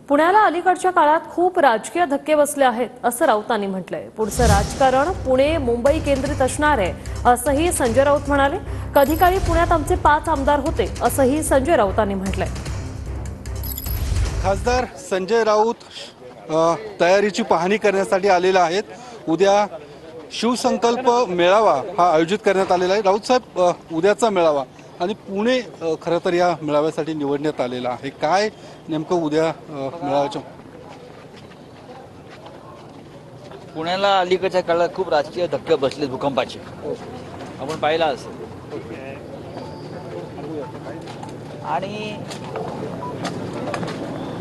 पुण्याला अलीकडच्या काळात खूप राजकीय धक्के बसले आहेत असं राऊतांनी म्हटलंय। पुढचं राजकारण पुणे मुंबई केंद्रित असणार आहे असंही संजय राऊत म्हणाले। कधी काळी पुण्यात आमचे 5 आमदार होते असंही संजय राऊतांनी म्हटलंय। खासदार संजय राऊत तयारीची पाहणी करण्यासाठी आलेले आहेत। उद्या शिवसंकल्प मेळावा हा आयोजित करण्यात आलेला आहे। राऊत साहेब, उद्याचा मेळावा आणि पुणे खरं तर या मेळाव्यासाठी निवडण्यात आलेला आहे। काय नेमकं उद्या मेळाव्याच्या पुण्याला अलीकडच्या काळात खूप राजकीय धक्के बसले भूकंपाचे, आपण पाहिला असेल। आणि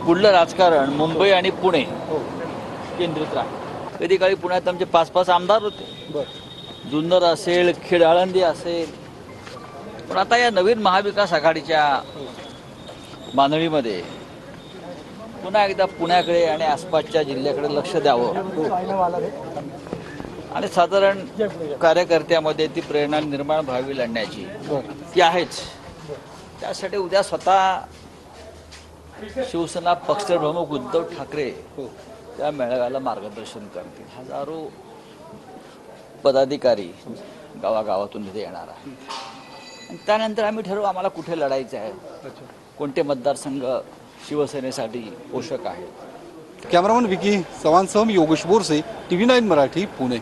पुढलं राजकारण मुंबई आणि पुणे केंद्रित राहील। कधी काळी पुण्यात आमचे 5-5 आमदार होते, जुन्नर असेल, खेड आळंदी असेल। पण आता या नवीन महाविकास आघाडीच्या बांधणीमध्ये पुन्हा एकदा पुण्याकडे आणि आसपासच्या जिल्ह्याकडे लक्ष द्यावं आणि साधारण कार्यकर्त्यामध्ये ती प्रेरणा निर्माण व्हावी लढण्याची, ती आहेच। त्यासाठी उद्या स्वतः शिवसेना पक्षप्रमुख उद्धव ठाकरे त्या मेळाव्याला मार्गदर्शन करतील। हजारो पदाधिकारी गावागावातून तिथे येणार आहेत आणि त्यानंतर आम्ही ठरवू आम्हाला कुठे लढायचं आहे, कोणते मतदारसंघ शिवसेनेसाठी पोषक आहेत। कॅमेरामन विकी चव्हाणसह योगेश बोरसे, TV9 मराठी, पुणे।